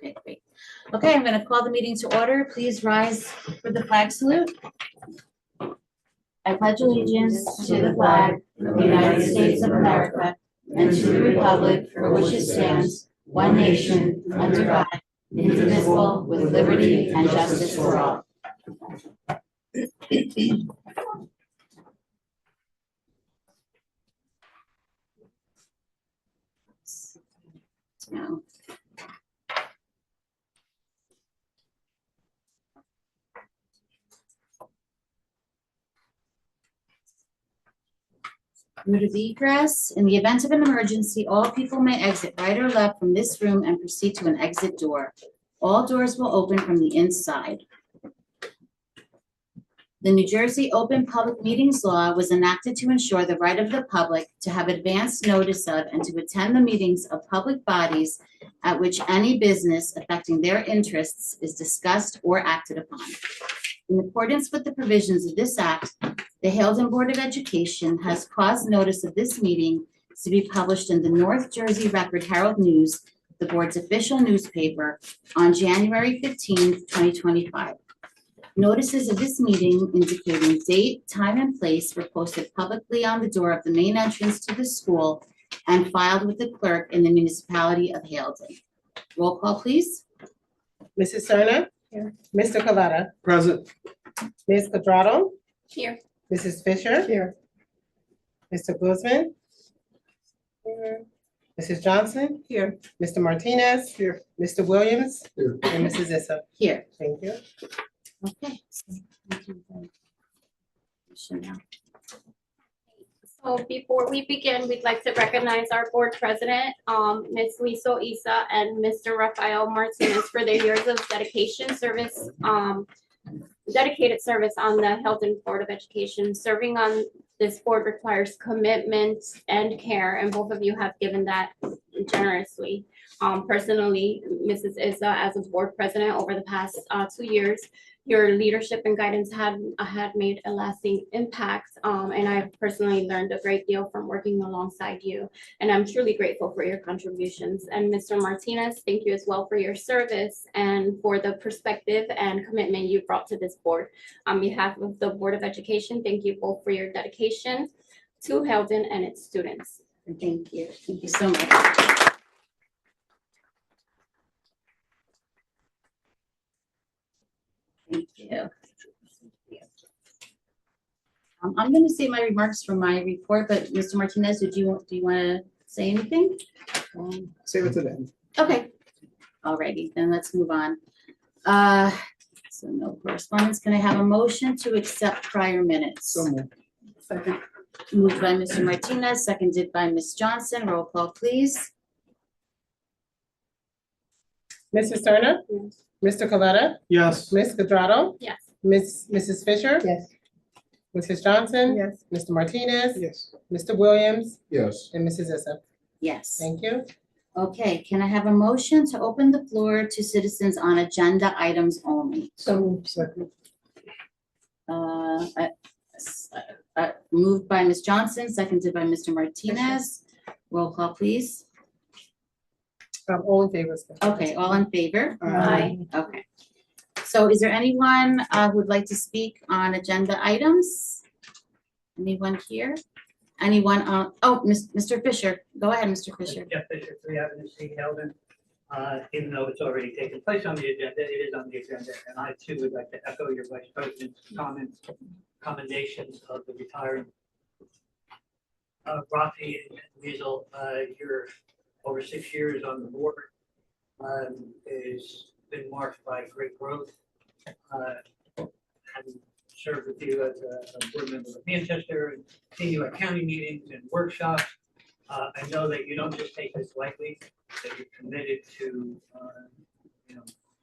Okay, great. Okay, I'm going to call the meeting to order. Please rise for the flag salute. I pledge allegiance to the flag of the United States of America and to the republic for which it stands, one nation, under God, indivisible, with liberty and justice for all. Now, route of egress. In the event of an emergency, all people may exit right or left from this room and proceed to an exit door. All doors will open from the inside. The New Jersey Open Public Meetings Law was enacted to ensure the right of the public to have advance notice of and to attend the meetings of public bodies at which any business affecting their interests is discussed or acted upon. In accordance with the provisions of this act, the Haledon Board of Education has caused notice of this meeting to be published in the North Jersey Record Herald News, the board's official newspaper, on January 15th, 2025. Notices of this meeting indicating date, time, and place were posted publicly on the door of the main entrance to the school and filed with the clerk in the municipality of Haledon. Roll call, please. Mrs. Serna? Here. Mr. Coletta? Present. Ms. Quadrado? Here. Mrs. Fisher? Here. Mr. Guzman? Here. Mrs. Johnson? Here. Mr. Martinez? Here. Mr. Williams? Here. And Mrs. Issa? Here. Thank you. Okay. So before we begin, we'd like to recognize our board president, Ms. Liso Isa and Mr. Rafael Martinez for their years of dedicated service on the Haledon Board of Education. Serving on this board requires commitment and care, and both of you have given that generously. Personally, Mrs. Isa, as a board president over the past 2 years, your leadership and guidance had made a lasting impact, and I've personally learned a great deal from working alongside you, and I'm truly grateful for your contributions. And Mr. Martinez, thank you as well for your service and for the perspective and commitment you brought to this board. On behalf of the Board of Education, thank you both for your dedication to Haledon and its students. Thank you. Thank you so much. Thank you. I'm going to say my remarks from my report, but Mr. Martinez, do you want to say anything? Save it to the end. Okay. Alrighty, then let's move on. So no correspondence. Can I have a motion to accept prior minutes? So moved. Second. Moved by Mr. Martinez, seconded by Ms. Johnson. Roll call, please. Mrs. Serna? Yes. Mr. Coletta? Yes. Ms. Quadrado? Yes. Mrs. Fisher? Yes. Mrs. Johnson? Yes. Mr. Martinez? Yes. Mr. Williams? Yes. And Mrs. Issa? Yes. Thank you. Okay, can I have a motion to open the floor to citizens on agenda items only? So moved. Second. Moved by Ms. Johnson, seconded by Mr. Martinez. Roll call, please. All in favor? Okay, all in favor? Aye. Okay. So is there anyone who would like to speak on agenda items? Anyone here? Anyone on, Mr. Fisher, go ahead, Mr. Fisher. Jeff Fisher, 3 Avenue C, Haledon. Even though it's already taken place on the agenda, it is on the agenda, and I too would like to echo your Vice President's commendations of the retiring Rafi and Weasel. Your over 6 years on the board has been marked by great growth. Having served with you as a board member of Manchester and seeing you at county meetings and workshops, I know that you don't just take this lightly, that you're committed to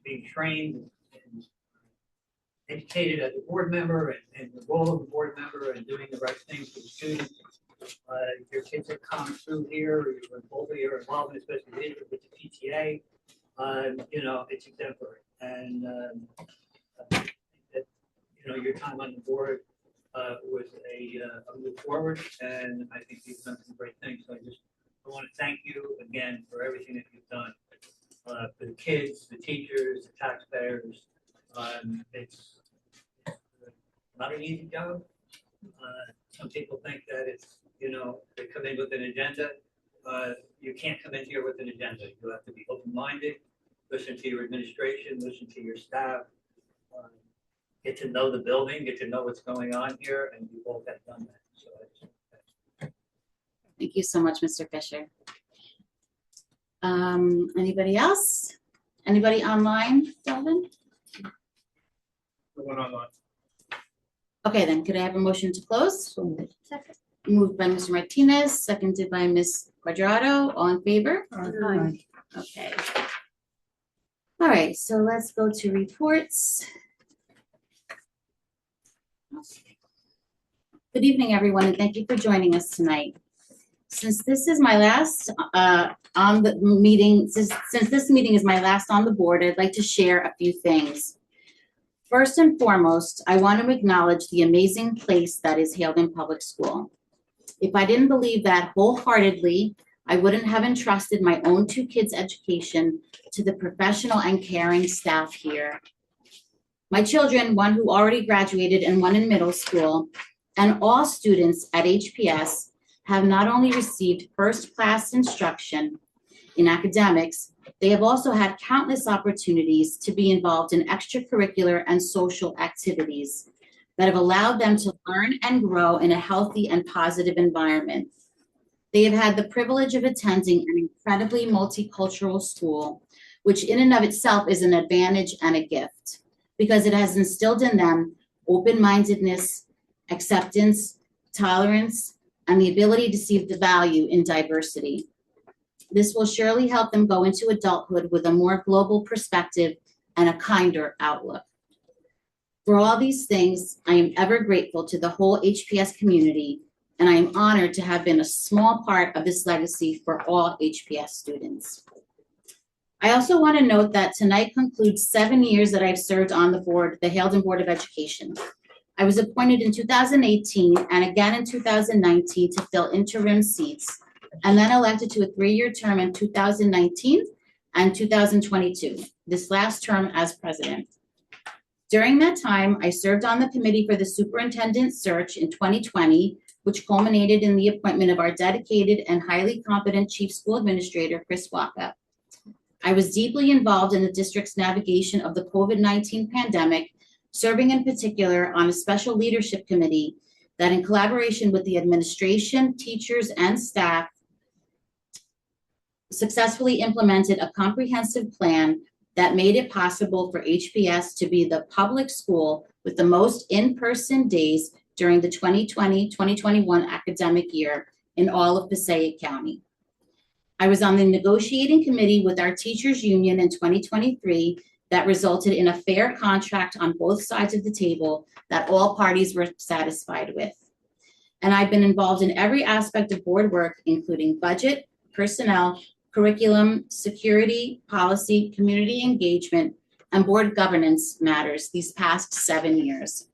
being trained and educated as a board member and the role of a board member and doing the right things for the students. Your kids have come through here, your involvement, especially with the PTA. It's exemplary, and your time on the board was a move forward, and I think you've done some great things. So I want to thank you again for everything that you've done for the kids, the teachers, the taxpayers. It's not an easy job. Some people think that it's, they come in with an agenda. You can't come in here with an agenda. You have to be open-minded, listen to your administration, listen to your staff, get to know the building, get to know what's going on here, and you both have done that. So Thank you so much, Mr. Fisher. Anybody else? Anybody online, Delvin? The one online. Okay, then could I have a motion to close? Second. Moved by Mr. Martinez, seconded by Ms. Quadrado. All in favor? Aye. Okay. All right, so let's go to reports. Good evening, everyone, and thank you for joining us tonight. Since this is my last on the meeting, since this meeting is my last on the board, I'd like to share a few things. First and foremost, I want to acknowledge the amazing place that is Haledon Public School. If I didn't believe that wholeheartedly, I wouldn't have entrusted my own 2 kids' education to the professional and caring staff here. My children, one who already graduated and one in middle school, and all students at HPS have not only received first-class instruction in academics, they have also had countless opportunities to be involved in extracurricular and social activities that have allowed them to learn and grow in a healthy and positive environment. They have had the privilege of attending an incredibly multicultural school, which in and of itself is an advantage and a gift, because it has instilled in them open-mindedness, acceptance, tolerance, and the ability to see the value in diversity. This will surely help them go into adulthood with a more global perspective and a kinder outlook. For all these things, I am ever grateful to the whole HPS community, and I am honored to have been a small part of this legacy for all HPS students. I also want to note that tonight concludes 7 years that I've served on the board, the Haledon Board of Education. I was appointed in 2018 and again in 2019 to fill interim seats, and then elected to a 3-year term in 2019 and 2022, this last term as president. During that time, I served on the committee for the superintendent search in 2020, which culminated in the appointment of our dedicated and highly competent chief school administrator, Chris Waka. I was deeply involved in the district's navigation of the COVID-19 pandemic, serving in particular on a special leadership committee that, in collaboration with the administration, teachers, and staff, successfully implemented a comprehensive plan that made it possible for HPS to be the public school with the most in-person days during the 2020-2021 academic year in all of Passaic County. I was on the negotiating committee with our teachers union in 2023 that resulted in a fair contract on both sides of the table that all parties were satisfied with. And I've been involved in every aspect of board work, including budget, personnel, curriculum, security, policy, community engagement, and board governance matters these past 7 years.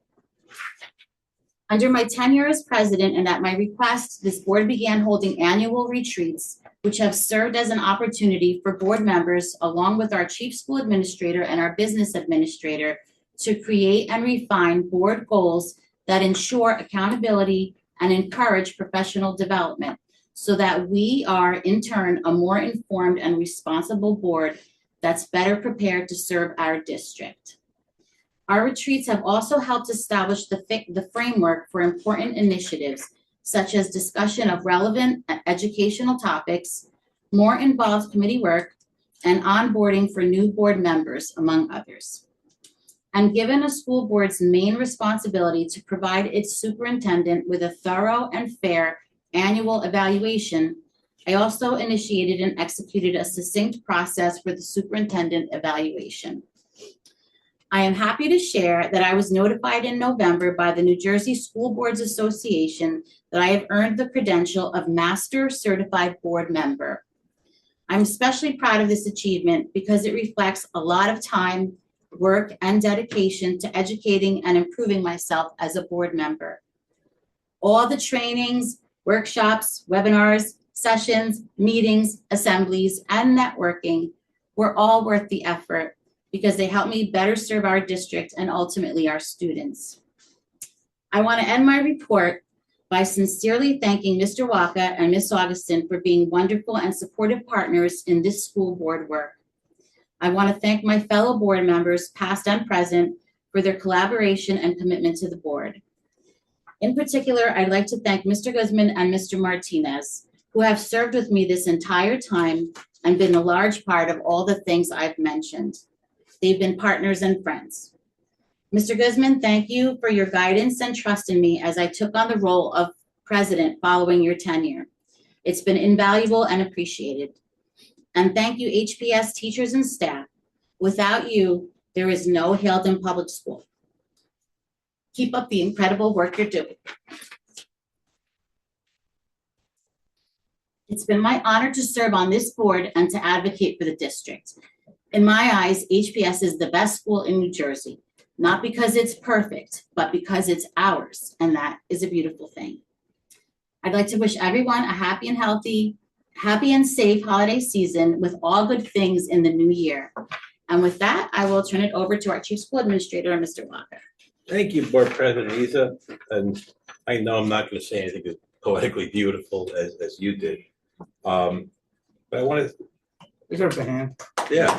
Under my tenure as president and at my request, this board began holding annual retreats, which have served as an opportunity for board members, along with our chief school administrator and our business administrator, to create and refine board goals that ensure accountability and encourage professional development, so that we are, in turn, a more informed and responsible board that's better prepared to serve our district. Our retreats have also helped establish the framework for important initiatives, such as discussion of relevant educational topics, more involved committee work, and onboarding for new board members, among others. And given a school board's main responsibility to provide its superintendent with a thorough and fair annual evaluation, I also initiated and executed a succinct process for the superintendent evaluation. I am happy to share that I was notified in November by the New Jersey School Boards Association that I have earned the credential of Master Certified Board Member. I'm especially proud of this achievement because it reflects a lot of time, work, and dedication to educating and improving myself as a board member. All the trainings, workshops, webinars, sessions, meetings, assemblies, and networking were all worth the effort because they help me better serve our district and ultimately our students. I want to end my report by sincerely thanking Mr. Waka and Ms. Augustin for being wonderful and supportive partners in this school board work. I want to thank my fellow board members, past and present, for their collaboration and commitment to the board. In particular, I'd like to thank Mr. Guzman and Mr. Martinez, who have served with me this entire time and been a large part of all the things I've mentioned. They've been partners and friends. Mr. Guzman, thank you for your guidance and trust in me as I took on the role of president following your tenure. It's been invaluable and appreciated. And thank you, HPS teachers and staff. Without you, there is no Haledon Public School. Keep up the incredible work you're doing. It's been my honor to serve on this board and to advocate for the district. In my eyes, HPS is the best school in New Jersey, not because it's perfect, but because it's ours, and that is a beautiful thing. I'd like to wish everyone a happy and safe holiday season with all good things in the new year. And with that, I will turn it over to our Chief School Administrator, Mr. Walker. Thank you, Board President Isa. And I know I'm not going to say anything as poetically beautiful as you did. But I want to. Deserves a hand. Yeah.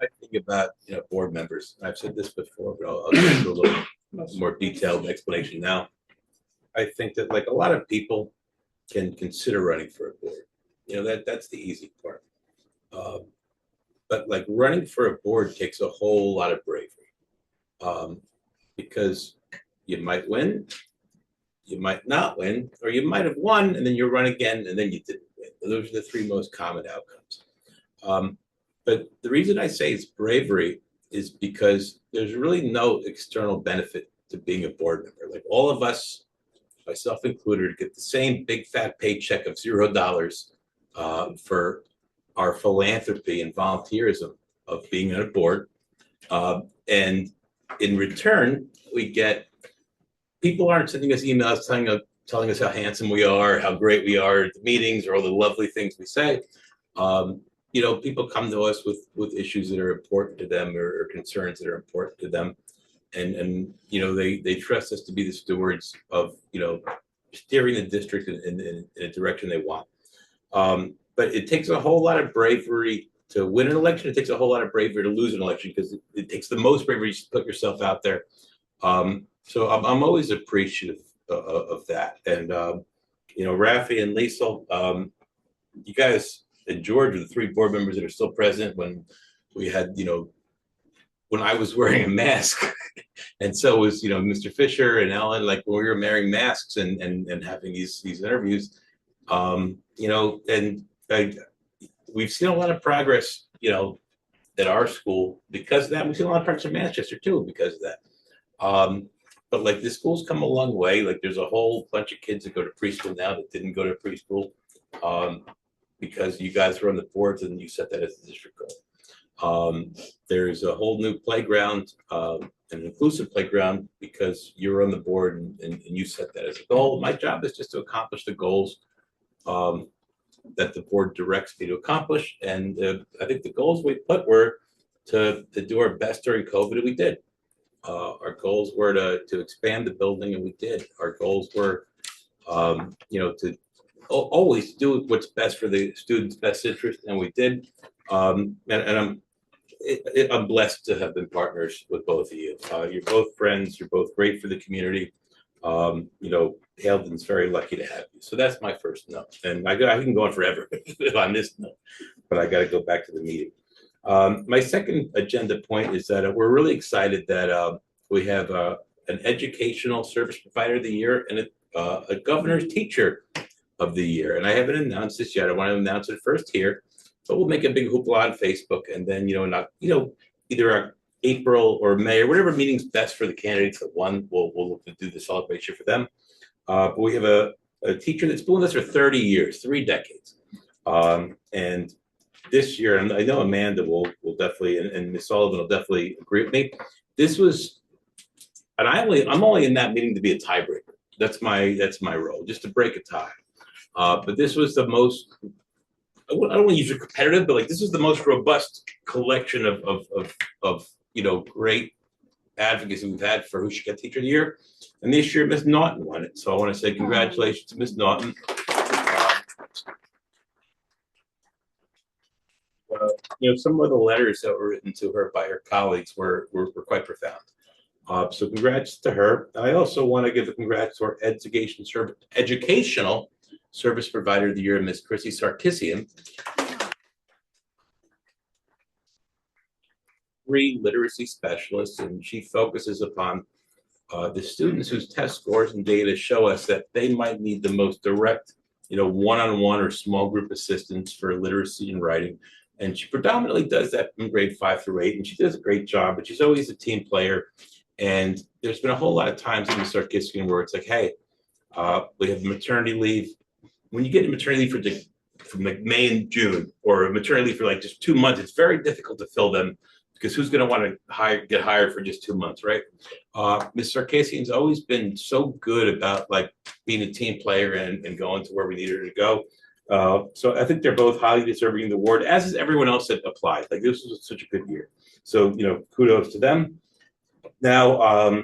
I think about, board members. I've said this before, but I'll get into a little more detailed explanation now. I think that like a lot of people can consider running for a board. That's the easy part. But like running for a board takes a whole lot of bravery, because you might win, you might not win, or you might have won and then you run again and then you didn't win. Those are the three most common outcomes. But the reason I say it's bravery is because there's really no external benefit to being a board member. Like all of us, myself included, get the same big fat paycheck of $0 for our philanthropy and volunteerism of being on a board. And in return, we get, people aren't sending us emails telling us how handsome we are, how great we are at the meetings, or all the lovely things we say. People come to us with issues that are important to them or concerns that are important to them. And they trust us to be the stewards of, steering the district in a direction they want. But it takes a whole lot of bravery to win an election. It takes a whole lot of bravery to lose an election because it takes the most bravery to put yourself out there. So I'm always appreciative of that. And, Rafi and Liesel, you guys and George are the three board members that are still present when we had, when I was wearing a mask. And so was, Mr. Fisher and Ellen, like when we were wearing masks and having these interviews, and we've seen a lot of progress, at our school because of that. We've seen a lot of progress in Manchester too because of that. But like this school's come a long way. Like there's a whole bunch of kids that go to preschool now that didn't go to preschool because you guys were on the boards and you set that as the district goal. There's a whole new playground, an inclusive playground because you're on the board and you set that as a goal. My job is just to accomplish the goals that the board directs me to accomplish. And I think the goals we put were to do our best during COVID, and we did. Our goals were to expand the building, and we did. Our goals were, to always do what's best for the students' best interest, and we did. And I'm blessed to have been partners with both of you. You're both friends. You're both great for the community. Haledon's very lucky to have you. So that's my first note. And I can go on forever on this note, but I got to go back to the meeting. My second agenda point is that we're really excited that we have an educational service provider of the year and a governor's teacher of the year. And I haven't announced this yet. I want to announce it first here, but we'll make a big hoopla on Facebook, and then either April or May or whatever meeting's best for the candidates that won. We'll look to do the celebration for them. But we have a teacher that's been with us for 30 years, 3 decades. And this year, and I know Amanda will definitely, and Ms. Sullivan will definitely agree with me. This was, and I'm only in that meeting to be a tiebreaker. That's my role, just to break a tie. But this was the most, I don't want to use it competitive, but like this is the most robust collection of great advocacy we've had for who should get Teacher of the Year. And this year, Miss Naughton won it. So I want to say congratulations to Miss Naughton. Some of the letters that were written to her by her colleagues were quite profound. So congrats to her. I also want to give a congrats to our educational service provider of the year, Miss Chrissy Sarkissian. 3 literacy specialists, and she focuses upon the students whose test scores and data show us that they might need the most direct, one-on-one or small group assistance for literacy and writing. And she predominantly does that from grade 5 through 8, and she does a great job, but she's always a team player. And there's been a whole lot of times in the Sarkissian where it's like, hey, we have maternity leave. When you get maternity leave from like May and June, or maternity leave for like just 2 months, it's very difficult to fill them because who's going to want to get hired for just 2 months, right? Ms. Sarkissian's always been so good about like being a team player and going to where we need her to go. So I think they're both highly deserving of the award, as is everyone else that applied. Like this was such a good year. So, kudos to them. Now,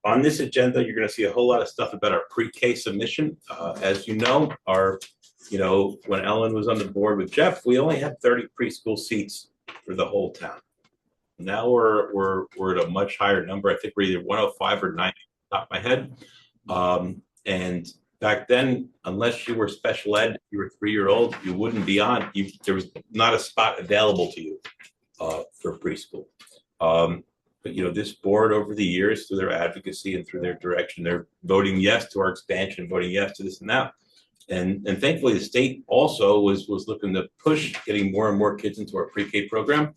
on this agenda, you're going to see a whole lot of stuff about our pre-K submission. As you know, when Ellen was on the board with Jeff, we only had 30 preschool seats for the whole town. Now we're at a much higher number. I think we're either 105 or 90 off the top of my head. And back then, unless you were special ed, you were a 3-year-old, you wouldn't be on. There was not a spot available to you for preschool. But this board over the years, through their advocacy and through their direction, they're voting yes to our expansion, voting yes to this and that. And thankfully, the state also was looking to push getting more and more kids into our pre-K program.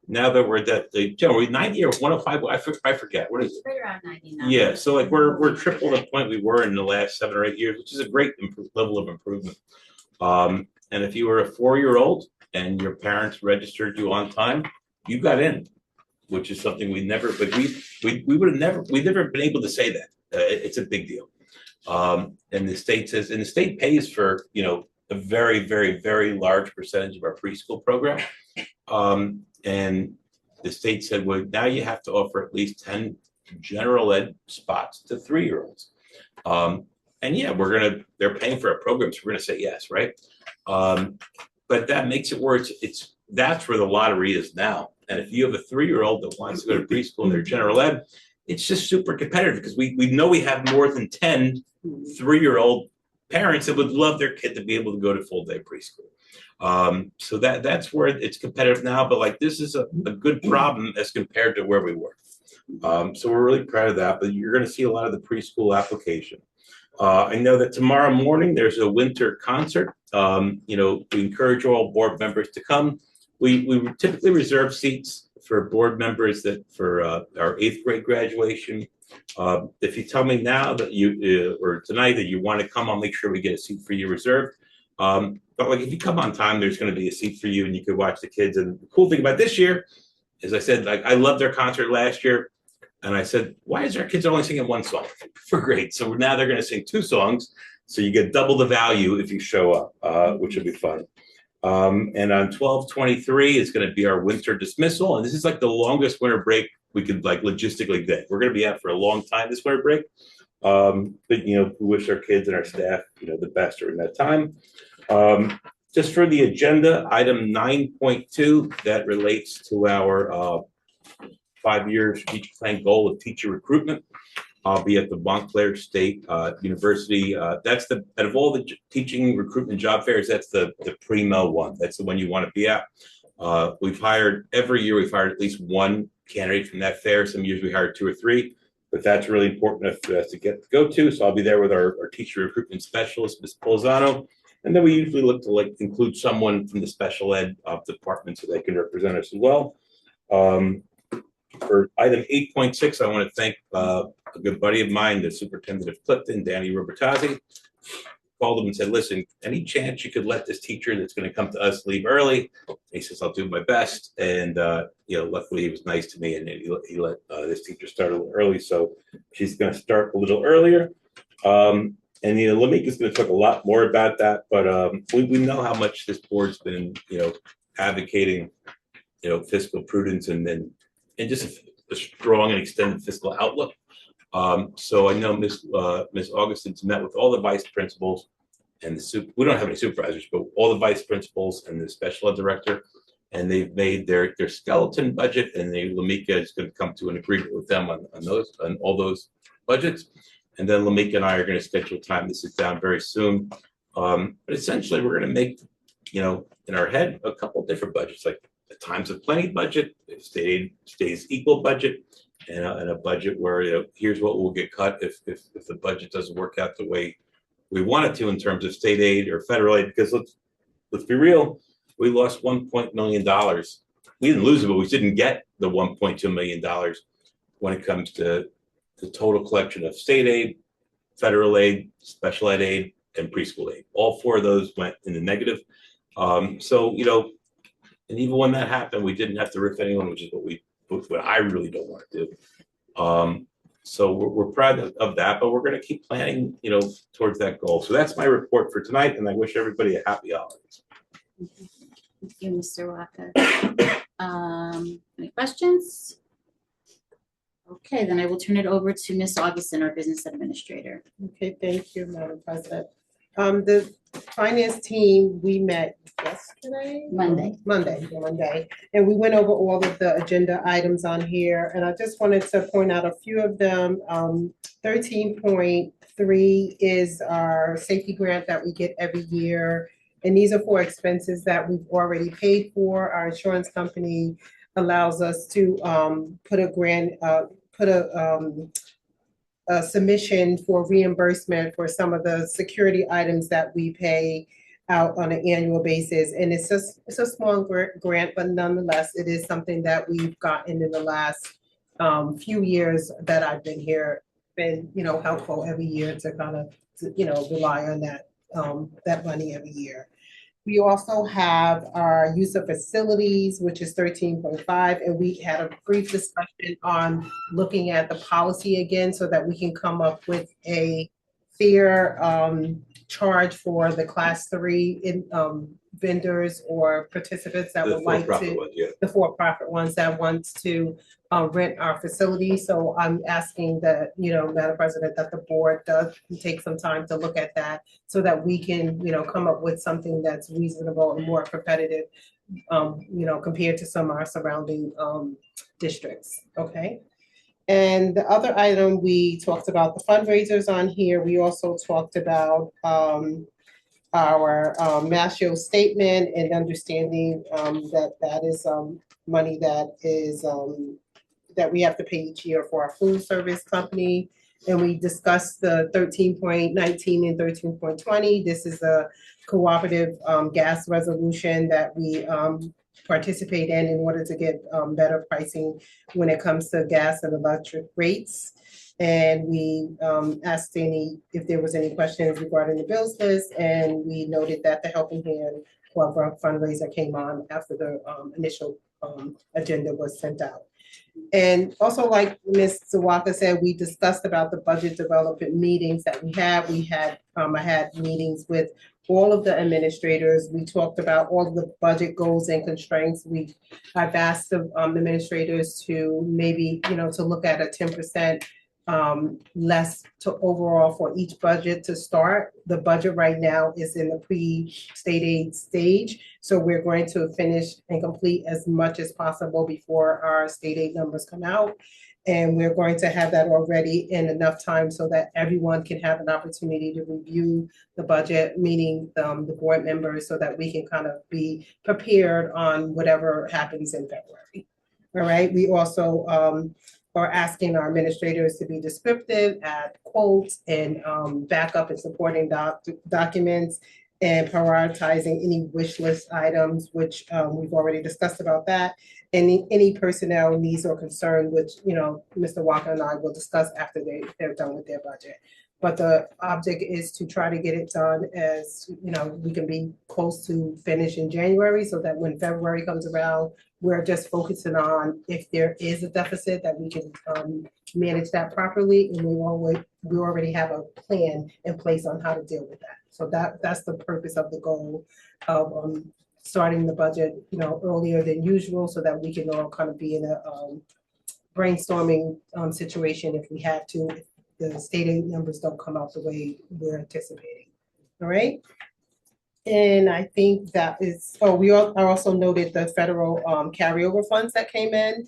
Now that we're at we're 90 or 105, I forget. What is it? Right around 99. Yeah, so like we're triple the point we were in the last 7 or 8 years, which is a great level of improvement. And if you were a 4-year-old and your parents registered you on time, you got in, which is something we never, but we would have never, we've never been able to say that. It's a big deal. And the state says, and the state pays for, a very, very, very large percentage of our preschool program. And the state said, well, now you have to offer at least 10 general ed spots to 3-year-olds. And yeah, they're paying for our program, so we're gonna say yes, right? But that makes it where that's where the lottery is now. And if you have a 3-year-old that wants to go to preschool and they're general ed, it's just super competitive because we know we have more than 10 3-year-old parents that would love their kid to be able to go to full day preschool. So that's where it's competitive now, but like this is a good problem as compared to where we were. So we're really proud of that, but you're going to see a lot of the preschool application. I know that tomorrow morning there's a winter concert. We encourage all board members to come. We typically reserve seats for board members for our 8th grade graduation. If you tell me now that or tonight that you want to come, I'll make sure we get a seat for you reserved. But like if you come on time, there's going to be a seat for you and you could watch the kids. And the cool thing about this year is I said, like, I loved their concert last year. And I said, why is our kids only singing 1 song for grade? So now they're going to sing 2 songs. So you get double the value if you show up, which will be fun. And on 12/23 is going to be our winter dismissal. And this is like the longest winter break we could like logistically get. We're going to be out for a long time this winter break. But, we wish our kids and our staff, the best during that time. Just for the agenda, item 9.2, that relates to our 5-year strategic plan goal of teacher recruitment. I'll be at the Montclair State University. That's out of all the teaching recruitment job fairs, that's the pre-mel one. That's the one you want to be at. Every year we've hired at least 1 candidate from that fair. Some years we hired 2 or 3, but that's really important for us to go to. So I'll be there with our teacher recruitment specialist, Ms. Polzano. And then we usually look to include someone from the special ed department so they can represent us as well. For item 8.6, I want to thank a good buddy of mine, the superintendent of Clifton, Danny Robertazzi. Called him and said, listen, any chance you could let this teacher that's going to come to us leave early? He says, I'll do my best. And, luckily he was nice to me and he let this teacher start a little early. So she's going to start a little earlier. And, Lamika's gonna talk a lot more about that, but, we know how much this board's been, advocating, fiscal prudence and just a strong and extended fiscal outlook. So I know Ms. Augustin's met with all the vice principals and we don't have any supervisors, but all the vice principals and the special ed director. And they've made their skeleton budget, and Lamika is gonna come to an agreement with them on all those budgets. And then Lamika and I are gonna schedule time to sit down very soon. But essentially, we're gonna make, in our head, a couple different budgets, like the times of plenty budget, if state aid stays equal budget, and a budget where, here's what will get cut if the budget doesn't work out the way we want it to in terms of state aid or federal aid. Because let's be real, we lost $1 million. We didn't lose it, but we didn't get the $1.2 million when it comes to the total collection of state aid, federal aid, special ed aid, and preschool aid. All four of those went in the negative. So, and even when that happened, we didn't have to rip anyone, which is what I really don't want to do. So we're proud of that, but we're going to keep planning, towards that goal. So that's my report for tonight, and I wish everybody a happy holidays. Thank you, Mr. Waka. Any questions? Okay, then I will turn it over to Ms. Augustin, our business administrator. Okay, thank you, Madam President. The finance team, we met yesterday? Monday. Monday, and we went over all of the agenda items on here, and I just wanted to point out a few of them. 13.3 is our safety grant that we get every year, and these are for expenses that we've already paid for. Our insurance company allows us to put a submission for reimbursement for some of the security items that we pay out on an annual basis. And it's a small grant, but nonetheless, it is something that we've gotten in the last few years that I've been here, been, helpful every year to kind of, rely on that money every year. We also have our use of facilities, which is 13.5, and we had a brief discussion on looking at the policy again so that we can come up with a fair charge for the class 3 vendors or participants that would like to, the for-profit ones that wants to rent our facility. So I'm asking that, Madam President, that the board does take some time to look at that so that we can, come up with something that's reasonable and more competitive, compared to some of our surrounding districts, okay? And the other item, we talked about the fundraisers on here. We also talked about our Mashio statement and understanding that is money that is that we have to pay each year for our food service company. And we discussed the 13.19 and 13.20. This is a cooperative gas resolution that we participate in order to get better pricing when it comes to gas and electric rates. And we asked if there was any questions regarding the bills list, and we noted that the Helping Hand Club fundraiser came on after the initial agenda was sent out. And also, like Ms. Zawaka said, we discussed about the budget development meetings that we had. I had meetings with all of the administrators. We talked about all of the budget goals and constraints. I've asked the administrators to maybe, to look at a 10% less to overall for each budget to start. The budget right now is in the pre-state aid stage. So we're going to finish and complete as much as possible before our state aid numbers come out. And we're going to have that already in enough time so that everyone can have an opportunity to review the budget, meaning the board members, so that we can kind of be prepared on whatever happens in February. All right, we also are asking our administrators to be descriptive, add quotes and backup and supporting documents, and prioritizing any wish list items, which we've already discussed about that. Any personnel needs or concern, which, Mr. Walker and I will discuss after they're done with their budget. But the object is to try to get it done as, we can be close to finish in January so that when February comes around, we're just focusing on if there is a deficit that we can manage that properly, and we already have a plan in place on how to deal with that. So that's the purpose of the goal of starting the budget, earlier than usual so that we can all kind of be in a brainstorming situation if we have to, if the state aid numbers don't come out the way we're anticipating. All right. And I think that is, I also noted the federal carryover funds that came in,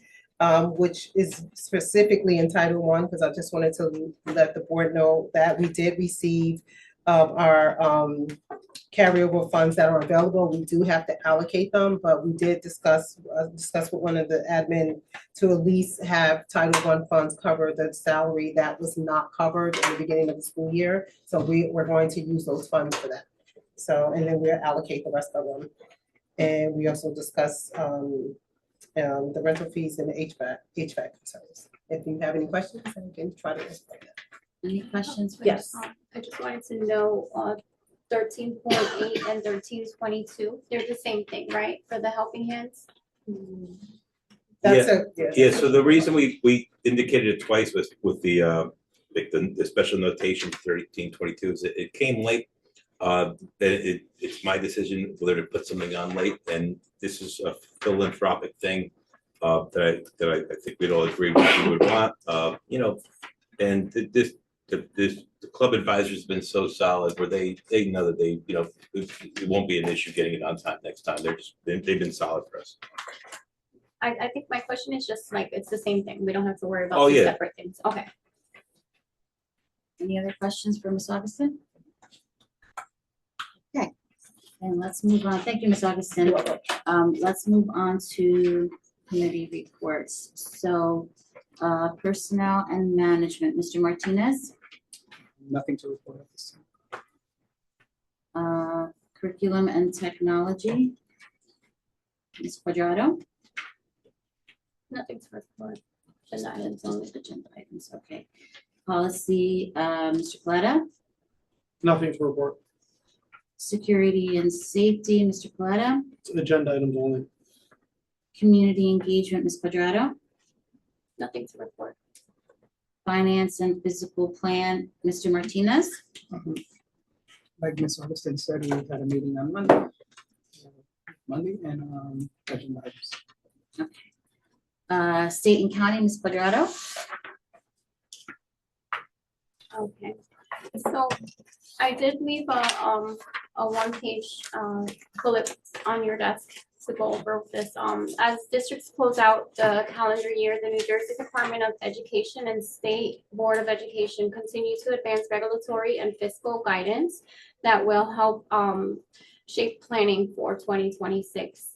which is specifically in Title I, because I just wanted to let the board know that we did receive our carryover funds that are available. We do have to allocate them, but we did discuss with one of the admin to at least have Title I funds cover the salary that was not covered in the beginning of the school year. So we're going to use those funds for that. So, and then we'll allocate the rest of them. And we also discussed the rental fees and the HVAC concerns. If you have any questions, I can try to answer that. Any questions? Yes. I just wanted to know, 13.8 and 13.22, they're the same thing, right, for the helping hands? That's Yeah, so the reason we indicated it twice was with the special notation 1322 is it came late. It's my decision whether to put something on late, and this is a philanthropic thing that I think we'd all agree we would want. And the club advisor has been so solid where they know that it won't be an issue getting it on time next time. They've been solid for us. I think my question is just like, it's the same thing. We don't have to worry about Oh, two yeah. separate things. Okay. Any other questions for Ms. Augustin? Okay, and let's move on. Thank you, Ms. Augustin. Let's move on to committee reports. So, personnel and management, Mr. Martinez, Nothing to report at this time. curriculum and technology, Ms. Quadrado. Nothing to report. Agenda items only. Agenda items, okay. Policy, Mr. Coletta. Nothing to report. Security and safety, Mr. Coletta. Agenda items only. Community engagement, Ms. Quadrado. Nothing to report. Finance and physical plan, Mr. Martinez. Like Ms. Augustin said, we had a meeting on Monday and agenda items. State and county, Ms. Quadrado. Okay. So I did leave a one-page bullet on your desk to go over this. As districts close out the calendar year, the New Jersey Department of Education and State Board of Education continue to advance regulatory and fiscal guidance that will help shape planning for 2026.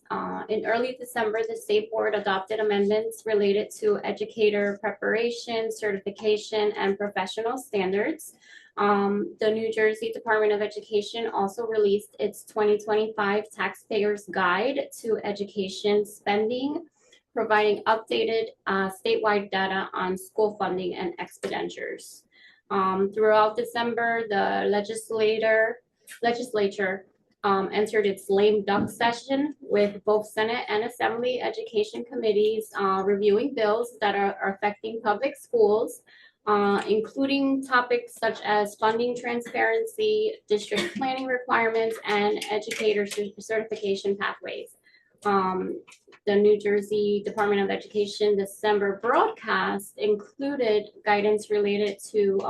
In early December, the State Board adopted amendments related to educator preparation, certification, and professional standards. The New Jersey Department of Education also released its 2025 Taxpayers Guide to Education Spending, providing updated statewide data on school funding and expenditures. Throughout December, the legislature entered its lame duck session with both Senate and Assembly education committees reviewing bills that are affecting public schools, including topics such as funding transparency, district planning requirements, and educator certification pathways. The New Jersey Department of Education December broadcast included guidance related to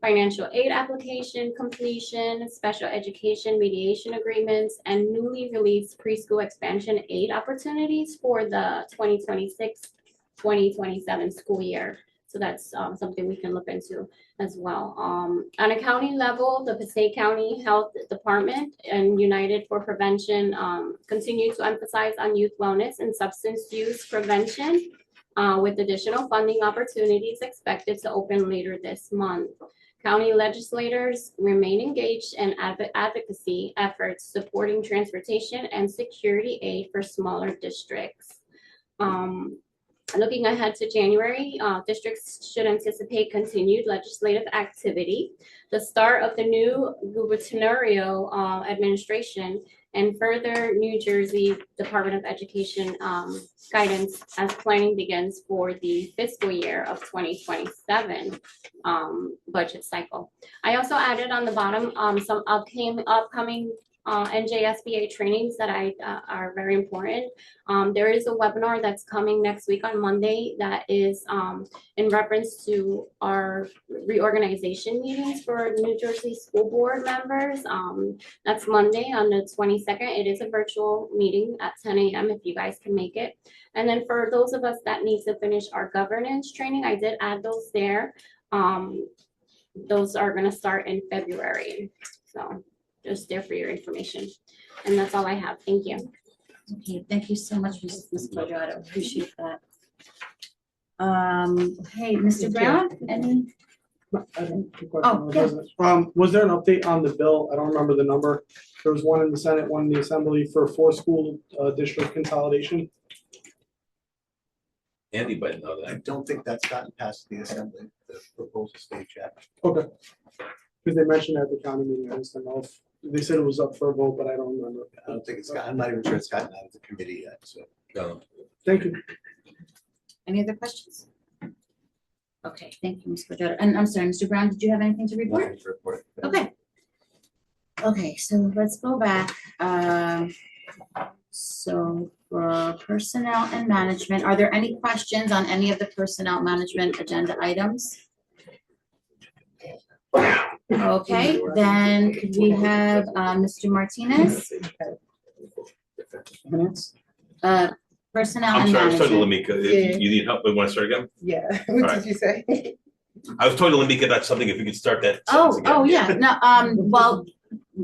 financial aid application completion, special education mediation agreements, and newly released preschool expansion aid opportunities for the 2026-2027 school year. So that's something we can look into as well. On a county level, the Passaic County Health Department and United for Prevention continue to emphasize on youth wellness and substance use prevention with additional funding opportunities expected to open later this month. County legislators remain engaged in advocacy efforts supporting transportation and security aid for smaller districts. Looking ahead to January, districts should anticipate continued legislative activity, the start of the new gubernatorial administration, and further New Jersey Department of Education guidance as planning begins for the fiscal year of 2027 budget cycle. I also added on the bottom some upcoming NJSBA trainings that are very important. There is a webinar that's coming next week on Monday that is in reference to our reorganization meetings for New Jersey school board members. That's Monday on the 22nd. It is a virtual meeting at 10 a.m. if you guys can make it. And then for those of us that need to finish our governance training, I did add those there. Those are going to start in February. So just there for your information. And that's all I have. Thank you. Okay, thank you so much, Ms. Quadrado. Appreciate that. Hey, Mr. Brown, any? I have a question Oh, on the yeah. business. Was there an update on the bill? I don't remember the number. There was one in the Senate, one in the Assembly for 4 school district consolidation. Andy might know I that. don't think that's gotten past the assembly, the proposal stage yet. Okay. Because they mentioned at the county meeting, I just don't know if, they said it was up for a vote, but I don't remember. I don't think it's got, I'm not even sure it's gotten out of the committee yet, so. No. Thank you. Any other questions? Okay, thank you, Ms. Quadrado. And I'm sorry, Mr. Brown, did you have anything to report? Nothing to report. Okay. Okay, so let's go back. So for personnel and management, are there any questions on any of the personnel management agenda items? Okay, then could we have Mr. Martinez? Minutes? Personnel I'm and sorry, I was talking to management. Lamika. Yeah. You need help? We want to start again? Yeah, All what right. did you say? I was talking to Lamika about something, if you could start that. Oh, sentence again. oh, yeah, no, well,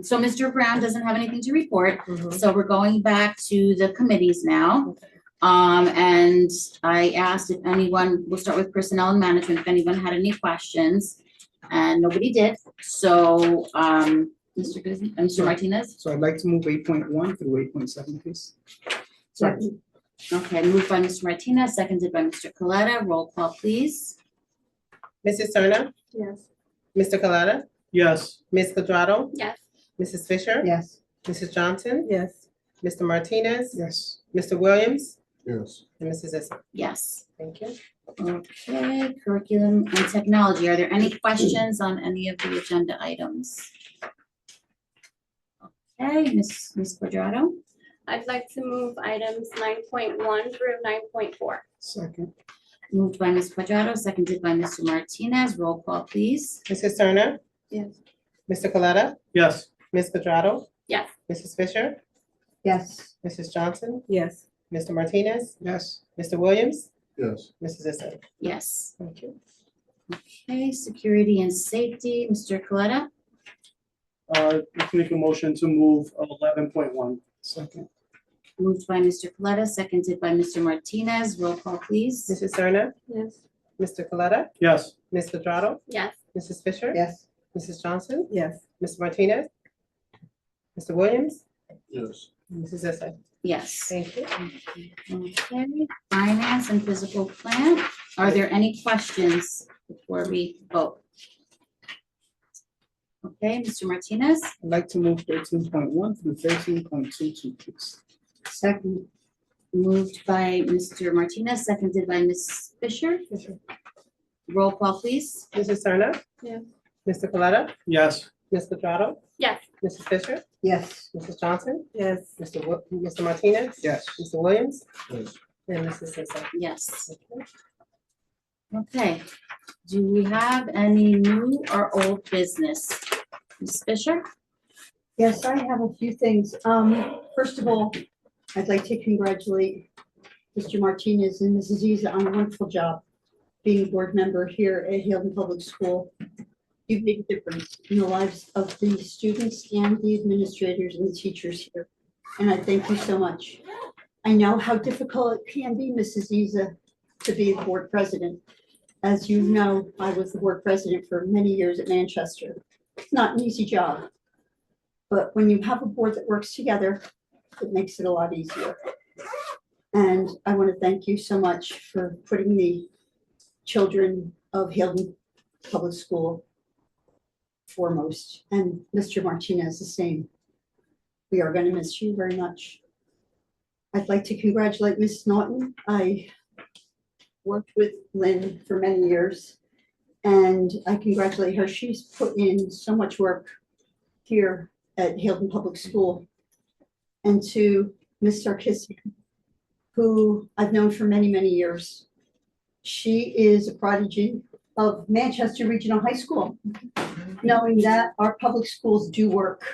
so Mr. Brown doesn't have anything to report, so we're going back to the committees now. And I asked if anyone, we'll start with personnel and management, if anyone had any questions, and nobody did, so, Mr. Martinez? So I'd like to move 8.1 through 8.7, please. Sorry. Okay, moved by Mr. Martinez, seconded by Mr. Coletta, roll call, please. Mrs. Serna? Yes. Mr. Coletta? Yes. Ms. Quadrado? Yes. Mrs. Fisher? Yes. Mrs. Johnson? Yes. Mr. Martinez? Yes. Mr. Williams? Yes. And Mrs. Issa. Yes. Thank you. Okay, curriculum and technology, are there any questions on any of the agenda items? Okay, Ms. Quadrado? I'd like to move items 9.1 through 9.4. Second. Moved by Ms. Quadrado, seconded by Mr. Martinez. Roll call, please. Mrs. Serna? Yes. Mr. Coletta? Yes. Ms. Quadrado? Yes. Mrs. Fisher? Yes. Mrs. Johnson? Yes. Mr. Martinez? Yes. Mr. Williams? Yes. Mrs. Issa. Yes. Thank you. Okay, security and safety, Mr. Coletta. Let's make a motion to move 11.1. Second. Moved by Mr. Coletta, seconded by Mr. Martinez. Roll call, please. Mrs. Serna? Yes. Mr. Coletta? Yes. Ms. Quadrado? Yes. Mrs. Fisher? Yes. Mrs. Johnson? Yes. Mr. Martinez? Mr. Williams? Yes. And Mrs. Issa. Yes. Thank you. Okay, finance and physical plant. Are there any questions before we vote? Okay, Mr. Martinez. I'd like to move 13.1 through 13.22, please. Second. Moved by Mr. Martinez, seconded by Ms. Fisher. Roll call, please. Mrs. Serna? Yes. Mr. Coletta? Yes. Ms. Quadrado? Yes. Mrs. Fisher? Yes. Mrs. Johnson? Yes. Mr. Martinez? Yes. Mr. Williams? Yes. And Mrs. Issa. Yes. Okay. Do we have any new or old business? Ms. Fisher? Yes, I have a few things. First of all, I'd like to congratulate Mr. Martinez and Mrs. Isa on a wonderful job being a board member here at Haledon Public School. You've made a difference in the lives of the students and the administrators and the teachers here. And I thank you so much. I know how difficult it can be, Mrs. Isa, to be the board president. As you know, I was the board president for many years at Manchester. It's not an easy job. But when you have a board that works together, it makes it a lot easier. And I want to thank you so much for putting the children of Hilton Public School foremost, and Mr. Martinez the same. We are going to miss you very much. I'd like to congratulate Ms. Naughton. I worked with Lynn for many years, and I congratulate her. She's put in so much work here at Hilton Public School. And to Ms. Sarkisian, who I've known for many, many years. She is a prodigy of Manchester Regional High School, knowing that our public schools do work.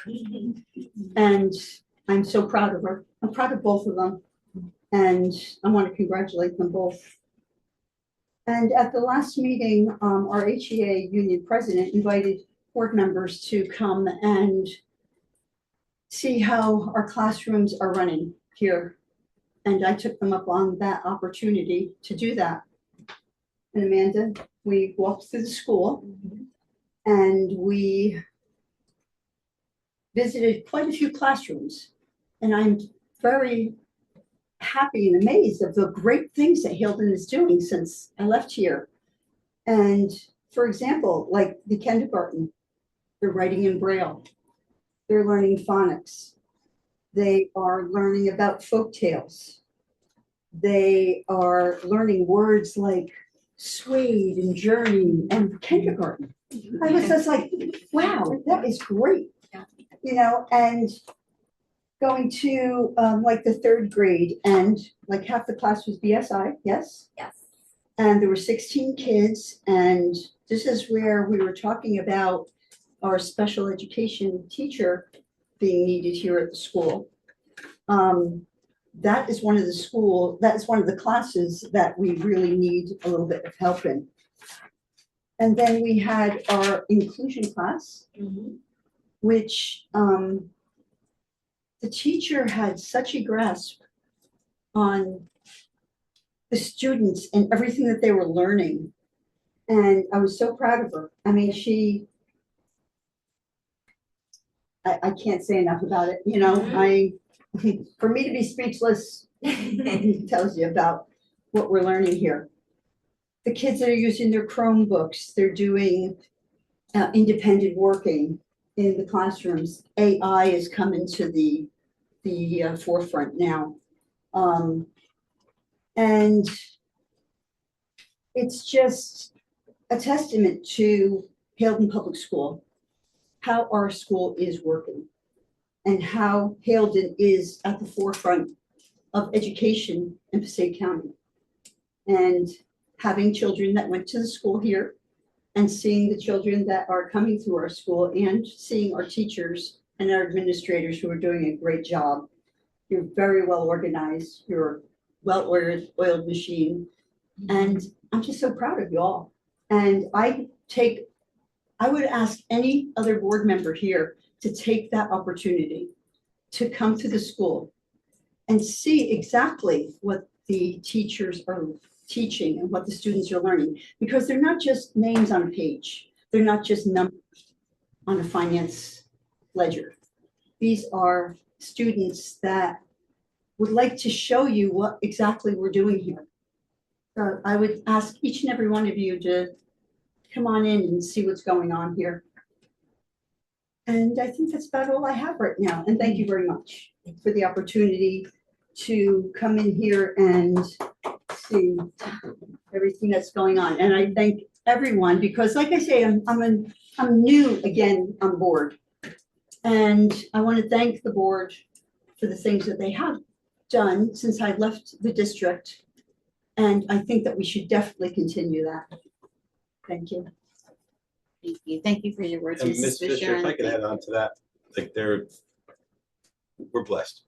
And I'm so proud of her. I'm proud of both of them. And I want to congratulate them both. And at the last meeting, our HEA union president invited board members to come and see how our classrooms are running here. And I took them up on that opportunity to do that. And Amanda, we walked through the school and we visited quite a few classrooms. And I'm very happy and amazed of the great things that Hilton is doing since I left here. And for example, like the kindergarten, they're writing in Braille. They're learning phonics. They are learning about folk tales. They are learning words like suede and journey and kindergarten. I was just like, wow, that is great. You know, and going to like the third grade, and like half the class was BSI, yes? Yes. And there were 16 kids, and this is where we were talking about our special education teacher being needed here at the school. That is one of the classes that we really need a little bit of help in. And then we had our inclusion class, which the teacher had such a grasp on the students and everything that they were learning. And I was so proud of her. I mean, I can't say enough about it. You know, for me to be speechless tells you about what we're learning here. The kids that are using their Chromebooks, they're doing independent working in the classrooms. AI is coming to the forefront now. And it's just a testament to Hilton Public School, how our school is working and how Hilton is at the forefront of education in Passaic County. And having children that went to the school here and seeing the children that are coming through our school and seeing our teachers and our administrators who are doing a great job. You're very well organized. You're a well-oiled machine. And I'm just so proud of you all. And I would ask any other board member here to take that opportunity to come to the school and see exactly what the teachers are teaching and what the students are learning, because they're not just names on a page. They're not just numbers on a finance ledger. These are students that would like to show you what exactly we're doing here. So I would ask each and every one of you to come on in and see what's going on here. And I think that's about all I have right now. And thank you very much for the opportunity to come in here and see everything that's going on. And I thank everyone because, like I say, I'm new again on board. And I want to thank the board for the things that they have done since I left the district. And I think that we should definitely continue that. Thank you. Thank you. Thank you for your words, And Mrs. Ms. Fisher, if I could and add on to that, like we're blessed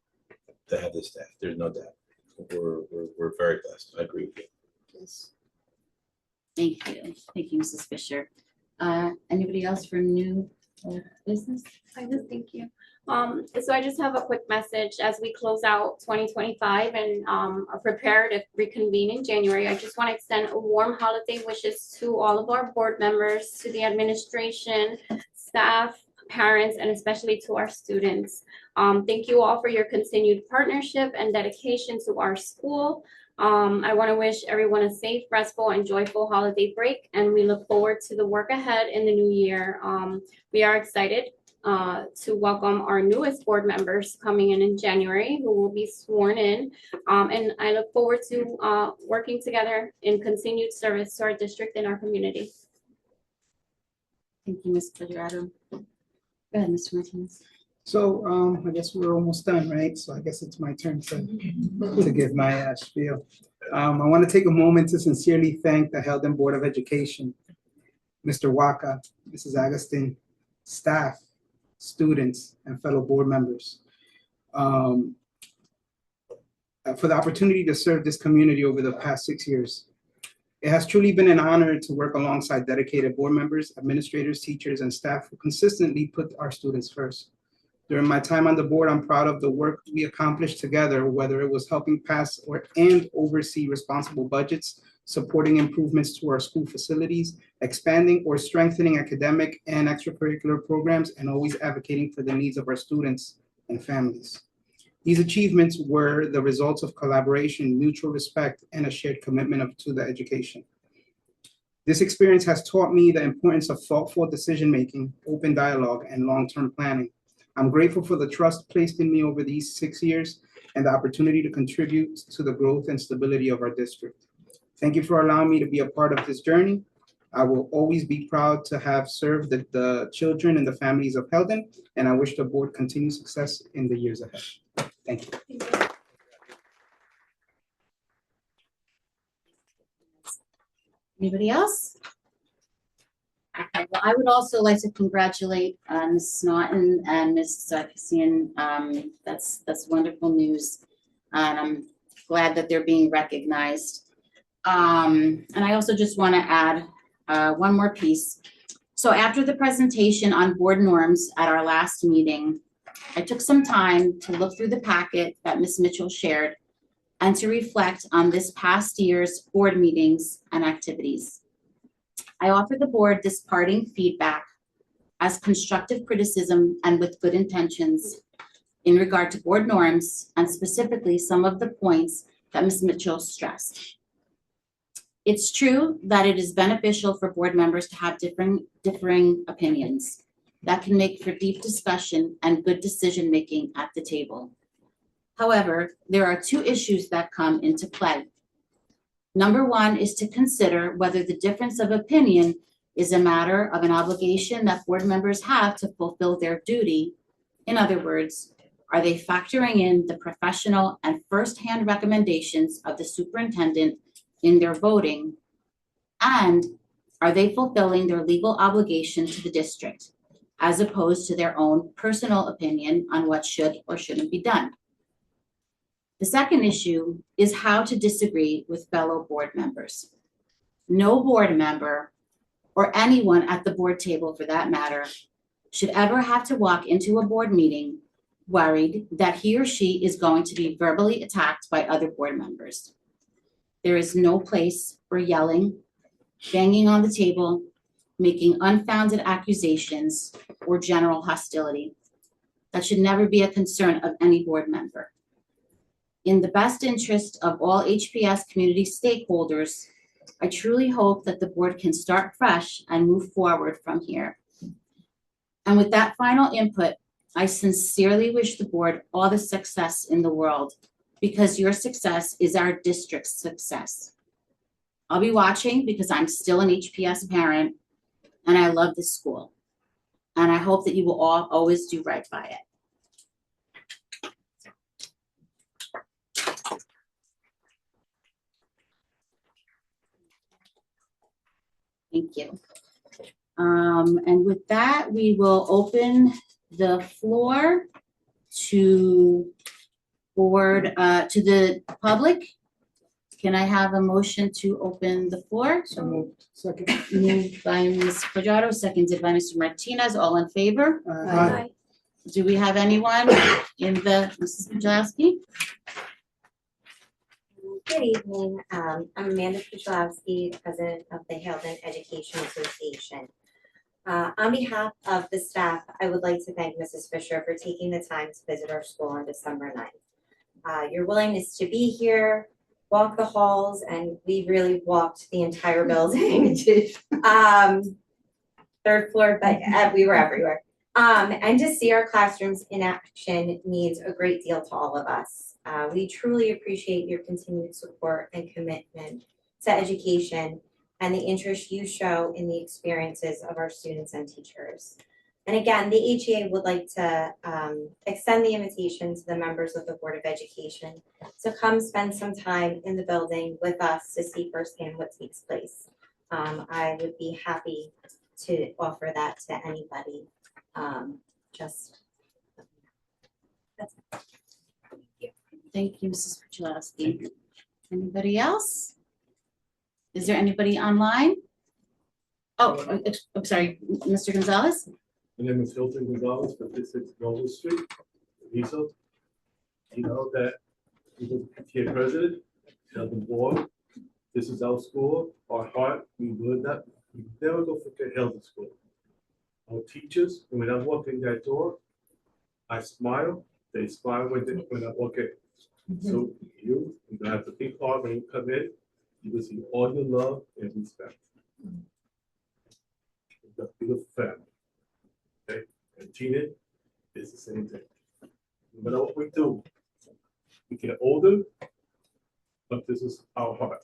to have this staff. There's no doubt. We're very blessed. I agree with you. yes. Thank you. Thank you, Mrs. Fisher. Anybody else for new business? I just thank you. So I just have a quick message as we close out 2025 and are prepared to reconvene in January. I just want to extend a warm holiday wishes to all of our board members, to the administration, staff, parents, and especially to our students. Thank you all for your continued partnership and dedication to our school. I want to wish everyone a safe, restful, and joyful holiday break, and we look forward to the work ahead in the new year. We are excited to welcome our newest board members coming in January, who will be sworn in. And I look forward to working together in continued service to our district and our community. Thank you, Ms. Quadrado. Go ahead, Mr. Martinez. So, I guess we're almost done, right? So I guess it's my turn to give my spiel. I want to take a moment to sincerely thank the Heldon Board of Education, Mr. Waka, Mrs. Agustin, staff, students, and fellow board members for the opportunity to serve this community over the past 6 years. It has truly been an honor to work alongside dedicated board members, administrators, teachers, and staff who consistently put our students first. During my time on the board, I'm proud of the work we accomplished together, whether it was helping pass and oversee responsible budgets, supporting improvements to our school facilities, expanding or strengthening academic and extracurricular programs, and always advocating for the needs of our students and families. These achievements were the results of collaboration, mutual respect, and a shared commitment to the education. This experience has taught me the importance of thoughtful decision-making, open dialogue, and long-term planning. I'm grateful for the trust placed in me over these 6 years and the opportunity to contribute to the growth and stability of our district. Thank you for allowing me to be a part of this journey. I will always be proud to have served the children and the families of Heldon, and I wish the board continued success in the years ahead. Thank you. Anybody else? Okay, well, I would also like to congratulate Ms. Naughton and Ms. Sarkisian. That's wonderful news. And I'm glad that they're being recognized. And I also just want to add one more piece. So after the presentation on board norms at our last meeting, I took some time to look through the packet that Ms. Mitchell shared and to reflect on this past year's board meetings and activities. I offer the board this parting feedback as constructive criticism and with good intentions in regard to board norms and specifically some of the points that Ms. Mitchell stressed. It's true that it is beneficial for board members to have differing opinions that can make for deep discussion and good decision-making at the table. However, there are two issues that come into play. Number one is to consider whether the difference of opinion is a matter of an obligation that board members have to fulfill their duty. In other words, are they factoring in the professional and firsthand recommendations of the superintendent in their voting? And are they fulfilling their legal obligation to the district, as opposed to their own personal opinion on what should or shouldn't be done? The second issue is how to disagree with fellow board members. No board member, or anyone at the board table for that matter, should ever have to walk into a board meeting worried that he or she is going to be verbally attacked by other board members. There is no place for yelling, banging on the table, making unfounded accusations, or general hostility. That should never be a concern of any board member. In the best interest of all HPS community stakeholders, I truly hope that the board can start fresh and move forward from here. And with that final input, I sincerely wish the board all the success in the world, because your success is our district's success. I'll be watching because I'm still an HPS parent and I love this school. And I hope that you will all always do right by it. Thank you. And with that, we will open the floor to the public. Can I have a motion to open the floor? So moved. Second. Moved by Ms. Quadrado, seconded by Mr. Martinez. All in favor? Aye. Do we have anyone in the, Mrs. Pajlowski? Good evening. I'm Amanda Pujlowski, president of the Heldon Education Association. On behalf of the staff, I would like to thank Mrs. Fisher for taking the time to visit our school on December 9th. Your willingness to be here, walk the halls, and we really walked the entire building. Third floor, but we were everywhere. And to see our classrooms in action means a great deal to all of us. We truly appreciate your continued support and commitment to education and the interest you show in the experiences of our students and teachers. And again, the HEA would like to extend the invitation to the members of the Board of Education to come spend some time in the building with us to see firsthand what takes place. I would be happy to offer that to anybody. Just that's it. Thank you, Mrs. Puchalowski. Anybody else? Is there anybody online? Oh, I'm sorry, Mr. Gonzalez? My name is Hilton Gonzalez, 56 Global Street, Visa. You know that the PTA president, tell the board, this is our school, our heart, we never go forget Hilton School. Our teachers, when I walk in that door, I smile, they smile when I walk in. So you don't have to think hard when you come in, you will see all your love and respect. The beautiful family. Okay, and Tina is the same thing. No matter what we do, we get older, but this is our heart.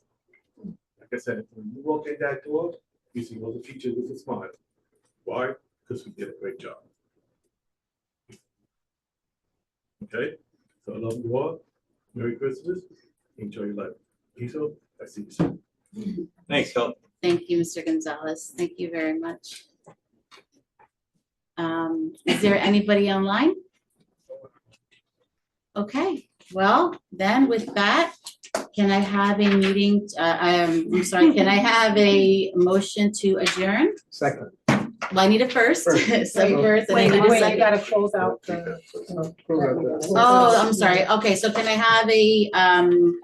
Like I said, when you walk in that door, you see all the teachers with a smile. Why? Because we did a great job. Okay, so I love you all. Merry Christmas. Enjoy your life. Iso, I see you soon. Thanks, Phil. Thank you, Mr. Gonzalez. Thank you very much. Is there anybody online? Okay, well, then with that, can I have a meeting, I'm sorry, can I have a motion to adjourn? Second. Well, I need a first, so first, and I Wait, need a you second. gotta close out the. Oh, I'm sorry. Okay, so can I have a,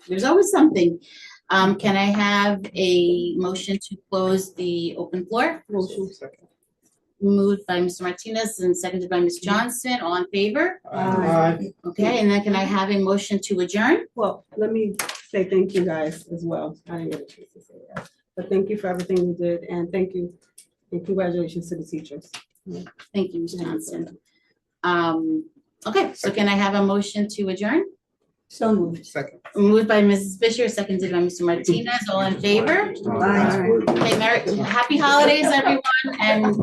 there's always something. Can I have a motion to close the open floor? Motion. Second. Moved by Mr. Martinez and seconded by Ms. Johnson. All in favor? Aye. Okay, and then can I have a motion to adjourn? Well, let me say thank you guys as well. I didn't get a chance to say that. But thank you for everything you did and thank you and congratulations to the teachers. Thank you, Ms. Johnson. Okay, so can I have a motion to adjourn? So moved. Second. Moved by Mrs. Fisher, seconded by Mr. Martinez. All in favor? Aye. Okay, happy holidays, everyone, and